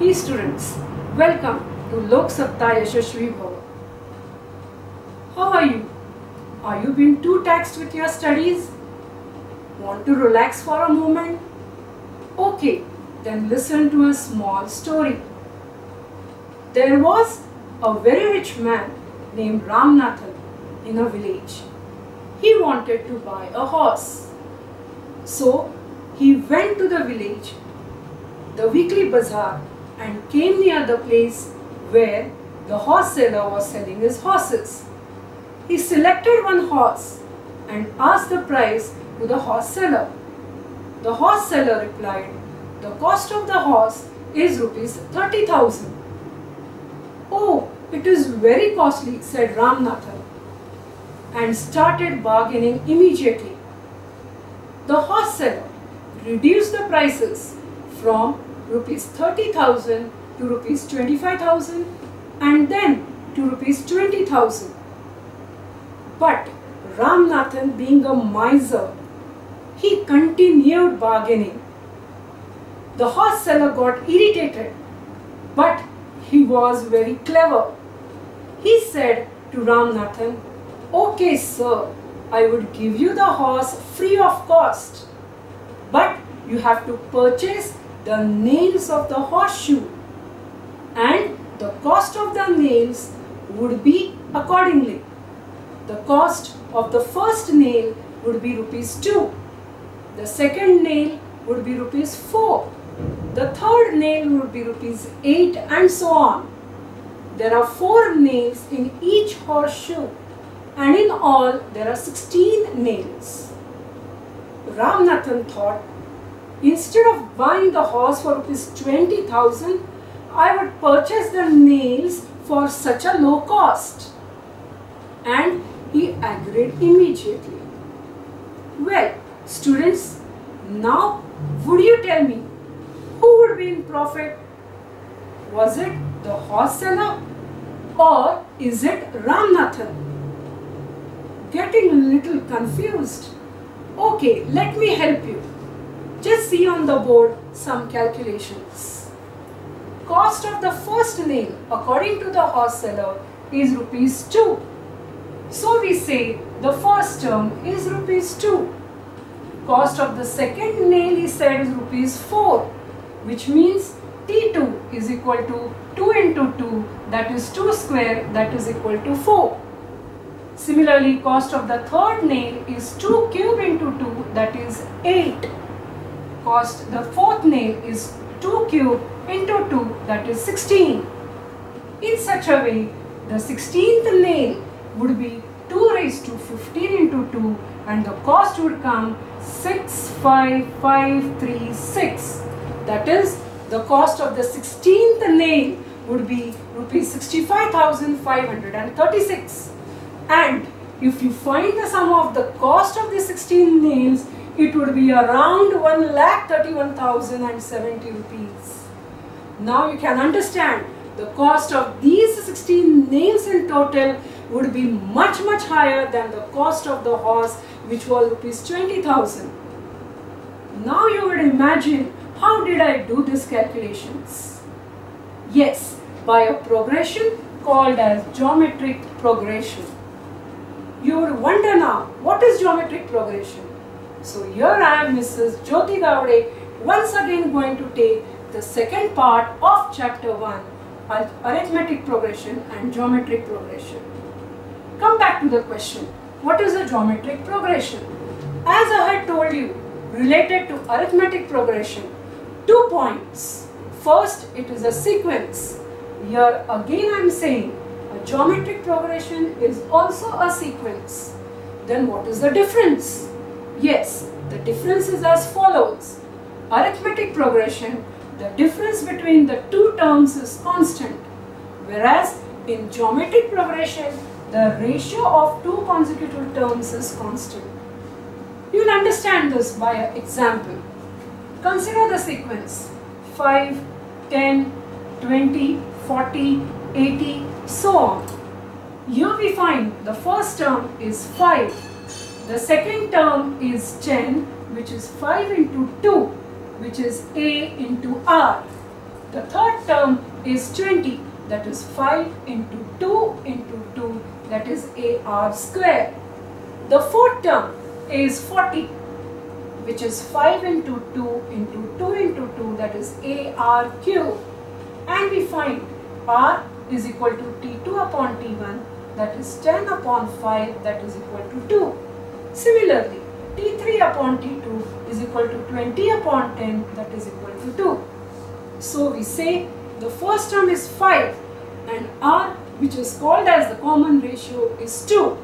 Hey students, welcome to Loksatta Yashasvi Bhava. How are you? Are you being too taxed with your studies? Want to relax for a moment? Okay, then listen to a small story. There was a very rich man named Ramnathan in a village. He wanted to buy a horse. So he went to the village, the weekly bazaar, and came near the place where the horse seller was selling his horses. He selected one horse and asked the price to the horse seller. The horse seller replied, "The cost of the horse is rupees 30,000. "Oh, it is very costly," said Ramnathan, and started bargaining immediately. The horse seller reduced the prices from rupees 30,000 to rupees 25,000 and then to rupees 20,000. But Ramnathan, being a miser, he continued bargaining. The horse seller got irritated, but he was very clever. He said to Ramnathan, "Okay, sir, I would give you the horse free of cost, but you have to purchase the nails of the horseshoe, and the cost of the nails would be accordingly. The cost of the first nail would be rupees 2, the second nail would be rupees 4, the third nail would be rupees 8, and so on. There are 4 nails in each horseshoe, and in all there are 16 nails." Ramnathan thought, instead of buying the horse for rupees 20,000, I would purchase the nails for such a low cost. And he agreed immediately. Well, students, now would you tell me who would be in profit? Was it the horse seller or is it Ramnathan? Getting a little confused? Okay, let me help you. Just see on the board some calculations. Cost of the first nail according to the horse seller is rupees 2. So we say the first term is rupees 2. Cost of the second nail, he said, is rupees 4, which means T2 is equal to 2 into 2, that is 2 square, that is equal to 4. Similarly, cost of the third nail is 2 cube into 2, that is 8. The fourth nail is 2 cube into 2, that is 16. In such a way, the 16th nail would be 2 raised to 15 into 2, and the cost would come 65536. That is, the cost of the 16th nail would be rupees 65,536. And if you find the sum of the cost of the 16 nails, it would be around 1,31,070 rupees. Now you can understand the cost of these 16 nails in total would be much higher than the cost of the horse, which was rupees 20,000. Now you would imagine, how did I do these calculations? Yes, by a progression called as geometric progression. You would wonder now, what is geometric progression? So here I am, Mrs. Jyoti Gowde, once again going to take the second part of chapter 1, Arithmetic Progression and Geometric Progression. Come back to the question, what is a geometric progression? As I had told you, related to arithmetic progression, 2 points. First, it is a sequence. Here again I am saying, a geometric progression is also a sequence. Then what is the difference? Yes, the difference is as follows. Arithmetic progression, the difference between the 2 terms is constant, whereas in geometric progression, the ratio of 2 consecutive terms is constant. You will understand this by an example. Consider the sequence 5, 10, 20, 40, 80, so on. Here we find the first term is 5. The second term is 10, which is 5 into 2, which is A into R. The third term is 20, that is 5 into 2 into 2, that is AR square. The fourth term is 40, which is 5 into 2 into 2 into 2, that is AR cube. And we find R is equal to T2 upon T1, that is 10 upon 5, that is equal to 2. Similarly, T3 upon T2 is equal to 20 upon 10, that is equal to 2. So we say the first term is 5 and R, which is called as the common ratio, is 2.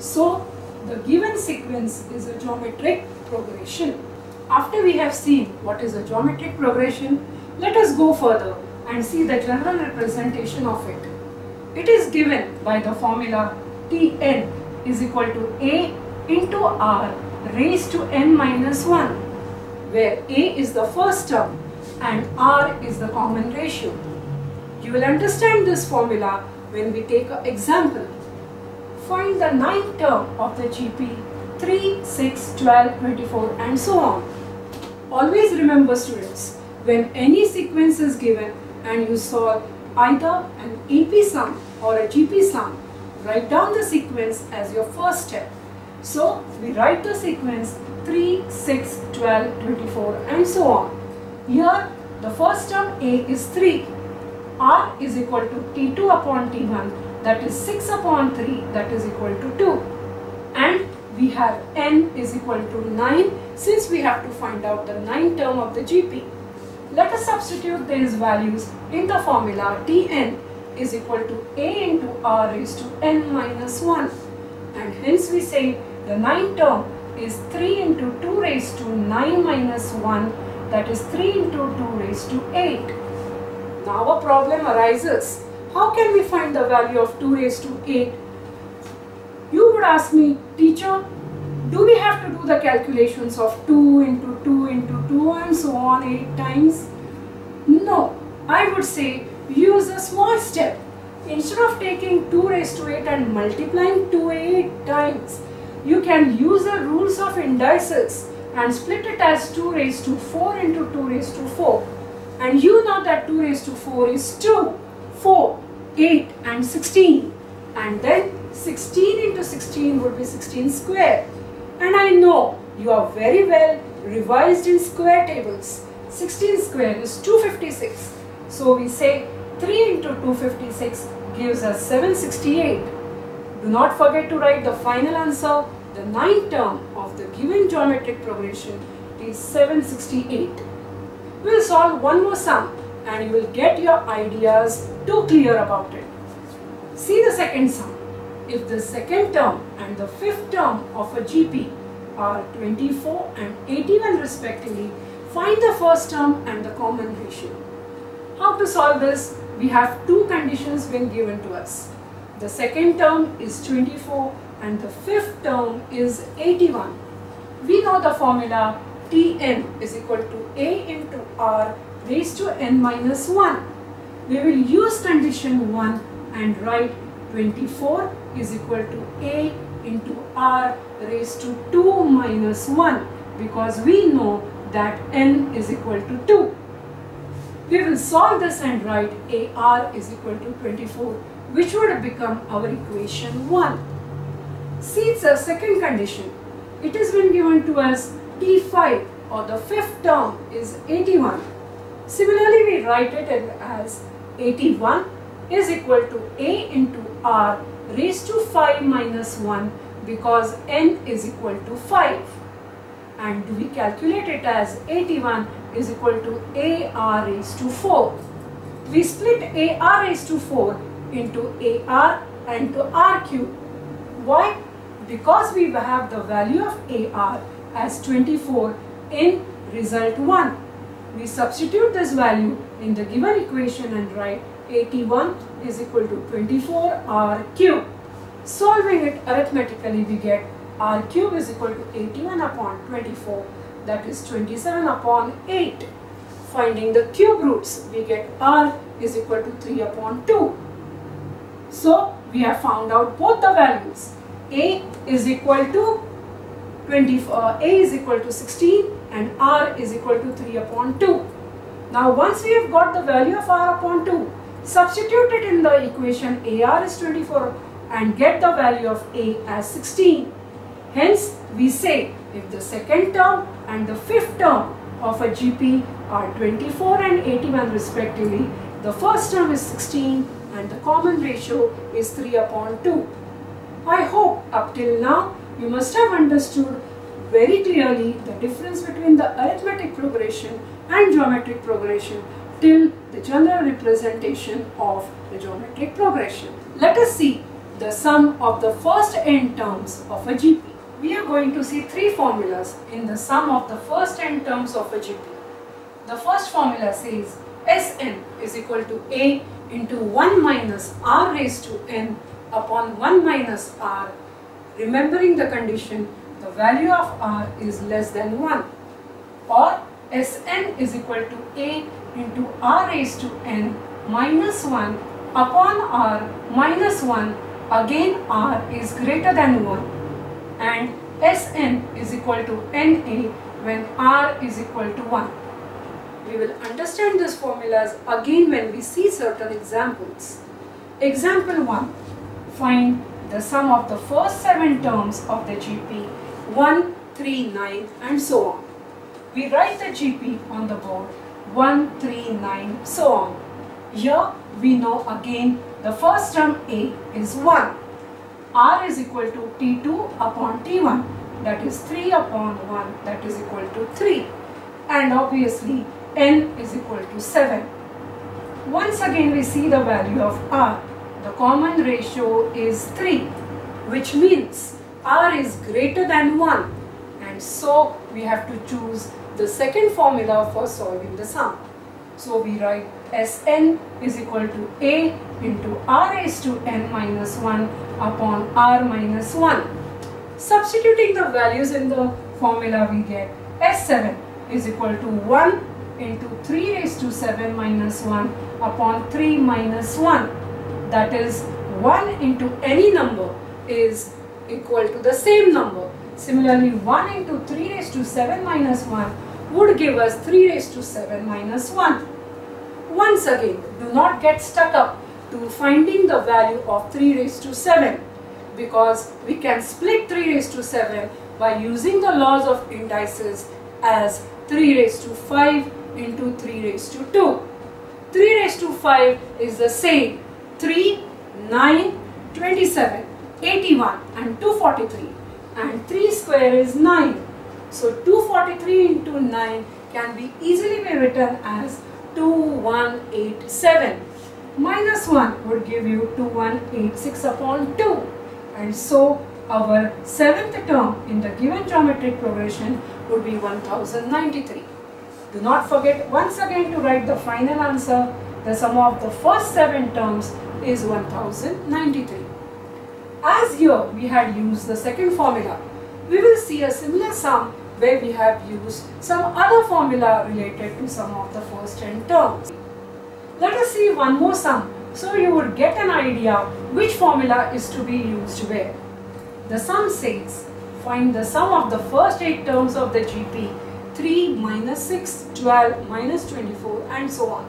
So the given sequence is a geometric progression. After we have seen what is a geometric progression, let us go further and see the general representation of it. It is given by the formula Tn is equal to A into R raised to n minus 1, where A is the first term and R is the common ratio. You will understand this formula when we take an example. Find the ninth term of the GP 3, 6, 12, 24 and so on. Always remember students, when any sequence is given and you solve either an AP sum or a GP sum, write down the sequence as your first step. So we write the sequence 3, 6, 12, 24 and so on. Here the first term A is 3. R is equal to T2 upon T1, that is 6 upon 3, that is equal to 2. And we have n is equal to 9 since we have to find out the ninth term of the GP. Let us substitute these values in the formula Tn is equal to A into R raised to n minus 1. And hence we say the ninth term is 3 into 2 raised to 9 minus 1, that is 3 into 2 raised to 8. Now a problem arises. How can we find the value of 2 raised to 8? You would ask me, teacher, do we have to do the calculations of 2 into 2 into 2 and so on 8 times? No, I would say use a small step. Instead of taking 2 raised to 8 and multiplying 2 8 times, you can use the rules of indices and split it as 2 raised to 4 into 2 raised to 4. And you know that 2 raised to 4 is 2, 4, 8 and 16. And then 16 into 16 would be 16 square. And I know you are very well revised in square tables. 16 square is 256. So we say 3 into 256 gives us 768. Do not forget to write the final answer. The ninth term of the given geometric progression is 768. We will solve one more sum and you will get your ideas too clear about it. See the second sum. If the second term and the fifth term of a GP are 24 and 81 respectively, find the first term and the common ratio. How to solve this? We have two conditions being given to us. The second term is 24 and the fifth term is 81. We know the formula Tn is equal to A into R raised to n minus 1. We will use condition 1 and write 24 is equal to A into R raised to 2 minus 1 because we know that n is equal to 2. We will solve this and write AR is equal to 24, which would become our equation 1. See, it's a second condition. It has been given to us T5 or the fifth term is 81. Similarly, we write it as 81 is equal to A into R raised to 5 minus 1 because n is equal to 5. And we calculate it as 81 is equal to AR raised to 4. We split AR raised to 4 into AR and to R cube. Why? Because we have the value of AR as 24 in result 1. We substitute this value in the given equation and write 81 is equal to 24 R cube. Solving it arithmetically, we get R cube is equal to 81 upon 24, that is 27 upon 8. Finding the cube roots, we get R is equal to 3 upon 2. So we have found out both the values. A is equal to 16 and R is equal to 3 upon 2. Now once we have got the value of r upon 2, substitute it in the equation ar is 24 and get the value of a as 16. Hence we say if the second term and the fifth term of a GP are 24 and 81 respectively, the first term is 16 and the common ratio is 3 upon 2. I hope up till now you must have understood very clearly the difference between the arithmetic progression and geometric progression till the general representation of the geometric progression. Let us see the sum of the first n terms of a GP. We are going to see three formulas in the sum of the first n terms of a GP. The first formula says Sn is equal to a into 1 minus r raised to n upon 1 minus r. Remembering the condition, the value of r is less than 1, or Sn is equal to a into r raised to n minus 1 upon r minus 1, again r is greater than 1, and Sn is equal to na when r is equal to 1. We will understand these formulas again when we see certain examples. Example 1. Find the sum of the first 7 terms of the GP 1, 3, 9 and so on. We write the GP on the board 1, 3, 9, so on. Here we know again the first term a is 1. R is equal to T2 upon T1, that is 3 upon 1, that is equal to 3, and obviously n is equal to 7. Once again we see the value of r. The common ratio is 3, which means r is greater than 1, and so we have to choose the second formula for solving the sum. So we write Sn is equal to a into r raised to n minus 1 upon r minus 1. Substituting the values in the formula, we get S7 is equal to 1 into 3 raised to 7 minus 1 upon 3 minus 1. That is 1 into any number is equal to the same number. Similarly, 1 into 3 raised to 7 minus 1 would give us 3 raised to 7 minus 1. Once again, do not get stuck up to finding the value of 3 raised to 7, because we can split 3 raised to 7 by using the laws of indices as 3 raised to 5 into 3 raised to 2. 3 raised to 5 is the same: 3, 9, 27, 81 and 243, and 3 square is 9. So 243 into 9 can be easily be written as 2187. Minus 1 would give you 2186 upon 2, and so our 7th term in the given geometric progression would be 1093. Do not forget once again to write the final answer. The sum of the first 7 terms is 1093. As here we had used the second formula, we will see a similar sum where we have used some other formula related to some of the first 10 terms. Let us see one more sum so you would get an idea which formula is to be used where. The sum says, find the sum of the first 8 terms of the GP 3, minus 6, 12, minus 24 and so on.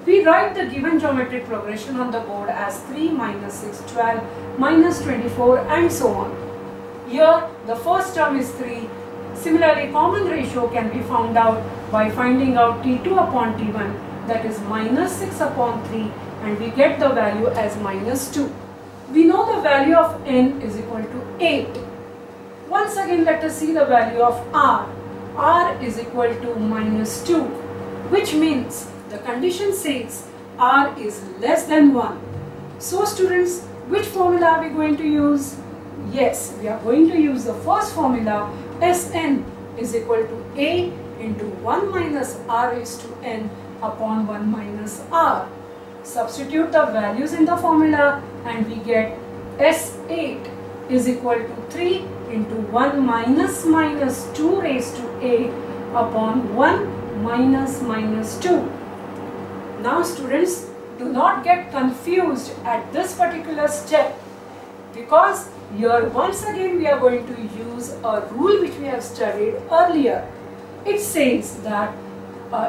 We write the given geometric progression on the board as 3, minus 6, 12, minus 24 and so on. Here the first term is 3. Similarly, common ratio can be found out by finding out T2 upon T1, that is minus 6 upon 3, and we get the value as minus 2. We know the value of n is equal to 8. Once again let us see the value of r. R is equal to minus 2, which means the condition says r is less than 1. So students, which formula are we going to use? Yes, we are going to use the first formula. Sn is equal to a into 1 minus r raised to n upon 1 minus r. Substitute the values in the formula and we get S8 is equal to 3 into 1 minus minus 2 raised to a upon 1 minus minus 2. Now students, do not get confused at this particular step, because here once again we are going to use a rule which we have studied earlier. It says that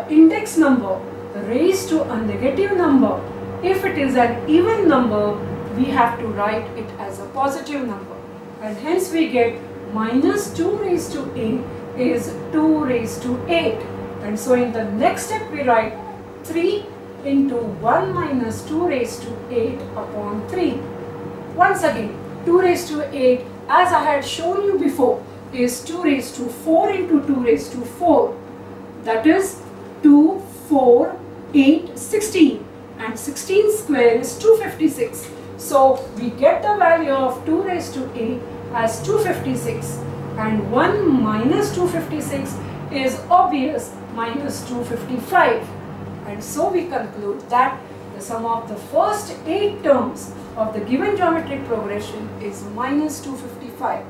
index number raised to a negative number, if it is an even number, we have to write it as a positive number, and hence we get minus 2 raised to 8 is 2 raised to 8, and so in the next step we write 3 into 1 minus 2 raised to 8 upon 3. Once again, 2 raised to 8, as I had shown you before, is 2 raised to 4 into 2 raised to 4. That is 2, 4, 8, 16. And 16 square is 256. So we get the value of 2 raised to 8 as 256. And 1 minus 256 is obvious, minus 255. And so we conclude that the sum of the first 8 terms of the given geometric progression is minus 255.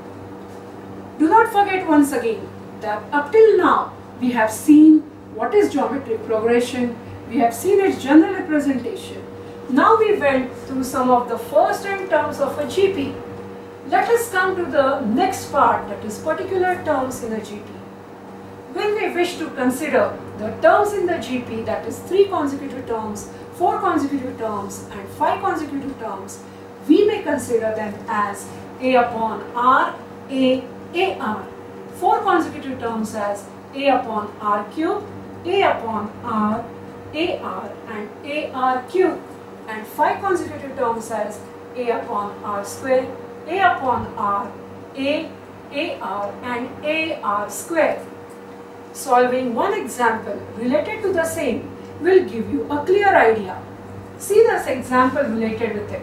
Do not forget once again that up till now we have seen what is geometric progression, we have seen its general representation. Now we went through some of the first n terms of a GP. Let us come to the next part, that is particular terms in a GP. When we wish to consider the terms in the GP, that is 3 consecutive terms, 4 consecutive terms and 5 consecutive terms, we may consider them as A upon R, A, AR. 4 consecutive terms as A upon R cube, A upon R, AR and AR cube, and 5 consecutive terms as A upon R square, A upon R, A, AR and AR square. Solving one example related to the same will give you a clear idea. See this example related with it.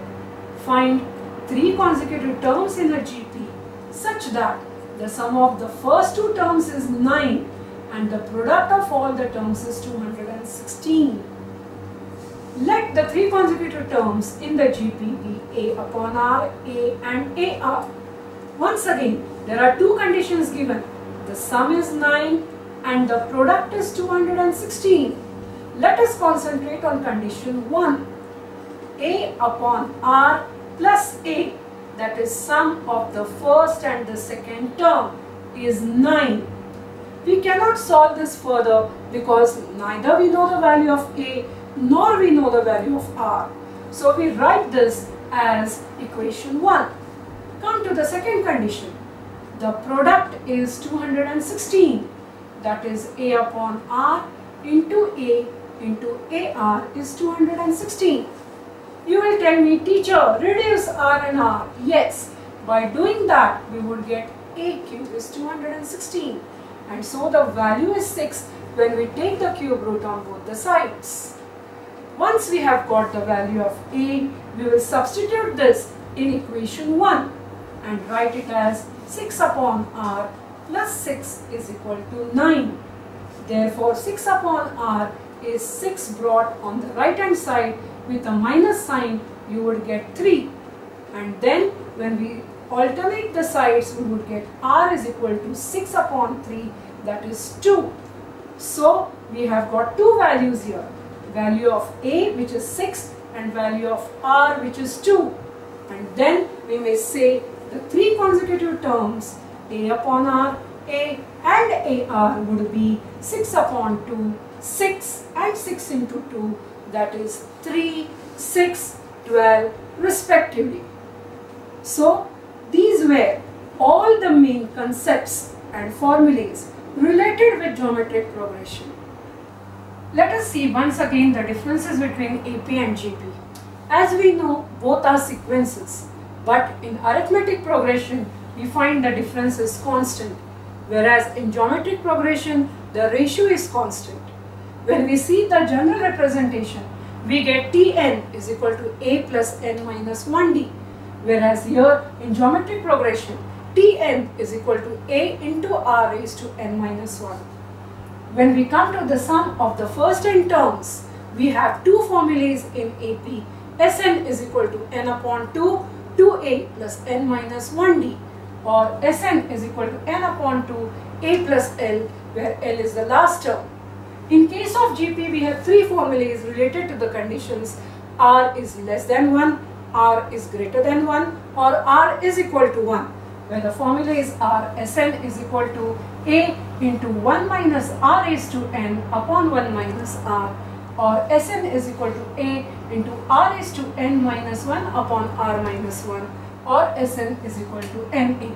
Find 3 consecutive terms in a GP such that the sum of the first 2 terms is 9 and the product of all the terms is 216. Let the 3 consecutive terms in the GP be A upon R, A and AR. Once again, there are 2 conditions given. The sum is 9 and the product is 216. Let us concentrate on condition 1. A upon R plus A, that is sum of the first and the second term, is 9. We cannot solve this further because neither we know the value of A nor we know the value of R. So we write this as equation 1. Come to the second condition. The product is 216. That is A upon R into A into AR is 216. You will tell me, teacher, reduce R and R. Yes, by doing that we would get A cube is 216. And so the value is 6 when we take the cube root on both the sides. Once we have got the value of A, we will substitute this in equation 1 and write it as 6 upon R plus 6 is equal to 9. Therefore, 6 upon R is 6 brought on the right hand side with a minus sign, you would get 3. And then when we alternate the sides, we would get R is equal to 6 upon 3, that is 2. So we have got 2 values here, value of A which is 6 and value of R which is 2. And then we may say the 3 consecutive terms A upon R, A and AR would be 6 upon 2, 6 and 6 into 2, that is 3, 6, 12 respectively. So these were all the main concepts and formulas related with geometric progression. Let us see once again the differences between AP and GP. As we know, both are sequences, but in arithmetic progression we find the difference is constant, whereas in geometric progression the ratio is constant. When we see the general representation, we get Tn is equal to A plus n minus 1d, whereas here in geometric progression Tn is equal to A into R raised to n minus 1. When we come to the sum of the first n terms, we have 2 formulas in AP. Sn is equal to n upon 2, 2a plus n minus 1d, or Sn is equal to n upon 2, a plus L, where L is the last term. In case of GP, we have 3 formulas related to the conditions R is less than 1, R is greater than 1, or R is equal to 1, where the formulas are Sn is equal to A into 1 minus r raised to n upon 1 minus r, or Sn is equal to a into r raised to n minus 1 upon r minus 1, or Sn is equal to na.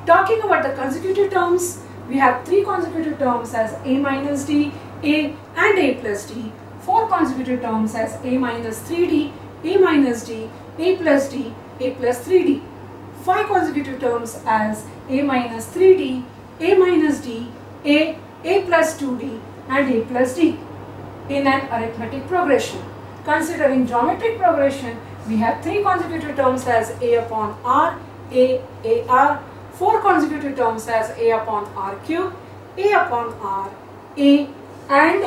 Talking about the consecutive terms, we have 3 consecutive terms as a minus d, a and a plus d, 4 consecutive terms as a minus 3d, a minus d, a plus d, a plus 3d, 5 consecutive terms as a minus 3d, a minus d, a plus 2d and a plus d in an arithmetic progression. Considering geometric progression, we have 3 consecutive terms as a upon r, ar, 4 consecutive terms as a upon r cube, a upon r, a and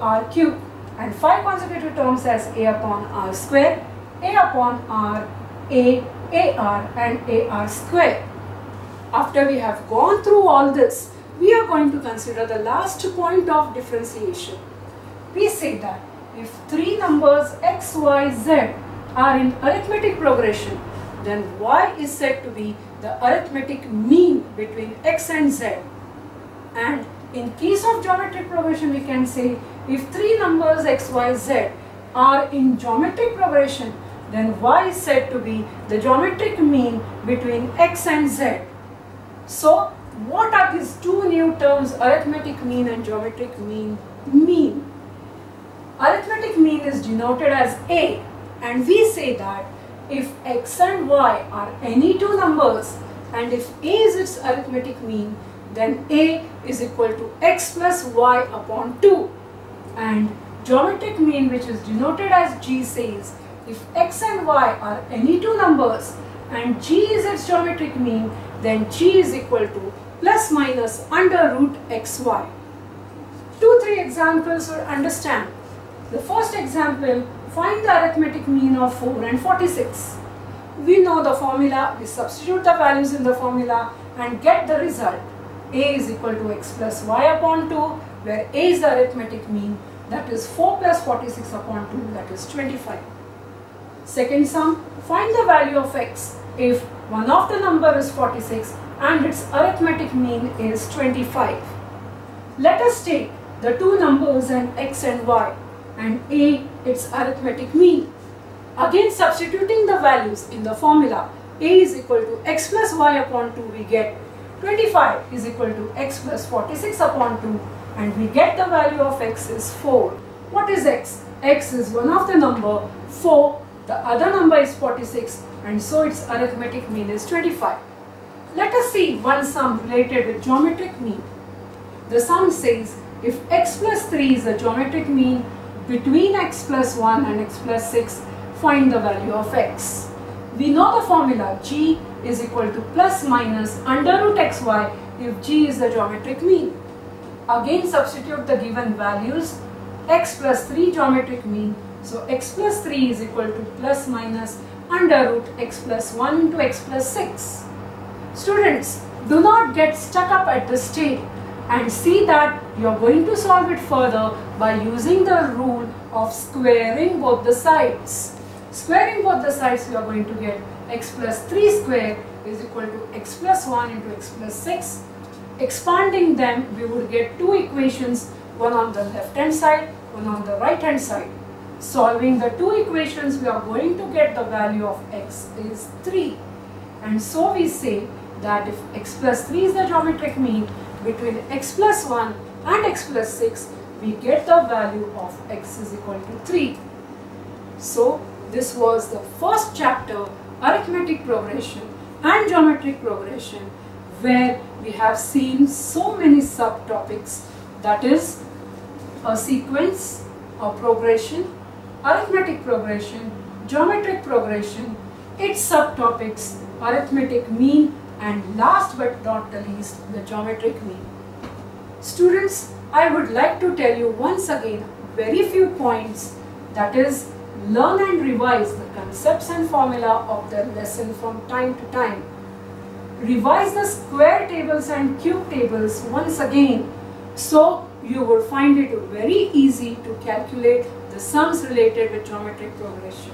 ar cube, and 5 consecutive terms as a upon r square, a upon r, ar and ar square. After we have gone through all this, we are going to consider the last point of differentiation. We say that if 3 numbers x, y, z are in arithmetic progression, then y is said to be the arithmetic mean between x and z. And in case of geometric progression, we can say if 3 numbers x, y, z are in geometric progression, then y is said to be the geometric mean between x and z. So, what are these 2 new terms, arithmetic mean and geometric mean, mean? Arithmetic mean is denoted as a, and we say that if x and y are any 2 numbers and if a is its arithmetic mean, then a is equal to x plus y upon 2. And geometric mean, which is denoted as g, says if x and y are any 2 numbers and g is its geometric mean, then g is equal to plus minus under root xy. 2-3 examples will understand. The first example, find the arithmetic mean of 4 and 46. We know the formula, we substitute the values in the formula and get the result. A is equal to x plus y upon 2, where a is the arithmetic mean, that is 4 plus 46 upon 2, that is 25. Second sum, find the value of x if one of the number is 46 and its arithmetic mean is 25. Let us take the 2 numbers and x and y and a its arithmetic mean. Again, substituting the values in the formula, a is equal to x plus y upon 2, we get 25 is equal to x plus 46 upon 2, and we get the value of x is 4. What is x? X is one of the number 4, the other number is 46, and so its arithmetic mean is 25. Let us see one sum related with geometric mean. The sum says if x plus 3 is the geometric mean between x plus 1 and x plus 6, find the value of x. We know the formula g is equal to plus minus under root xy if g is the geometric mean. Again, substitute the given values, x plus 3 geometric mean, so x plus 3 is equal to plus minus under root x plus 1 into x plus 6. Students, do not get stuck up at this stage and see that you are going to solve it further by using the rule of squaring both the sides. Squaring both the sides, you are going to get x plus 3 square is equal to x plus 1 into x plus 6. Expanding them, we would get 2 equations, one on the left hand side, one on the right hand side. Solving the 2 equations, we are going to get the value of x is 3. And so we say that if x plus 3 is the geometric mean between x plus 1 and x plus 6, we get the value of x is equal to 3. So this was the first chapter, arithmetic progression and geometric progression, where we have seen so many subtopics, that is a sequence, a progression, arithmetic progression, geometric progression, its subtopics, arithmetic mean, and last but not the least, the geometric mean. Students, I would like to tell you once again very few points, that is, learn and revise the concepts and formula of the lesson from time to time. Revise the square tables and cube tables once again, so you will find it very easy to calculate the sums related with geometric progression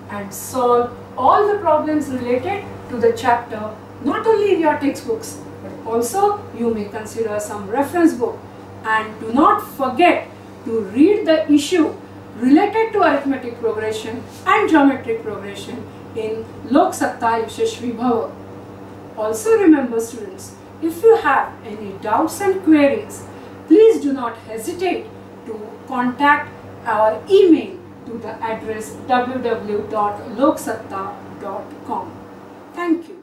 and solve all the problems related to the chapter, not only in your textbooks but Also, you may consider some reference book, and do not forget to read the issue related to arithmetic progression and geometric progression in Loksatta Yashasvi Bhava. Also remember students, if you have any doubts and queries, please do not hesitate to contact our email to the address www.loksatta.com. Thank you.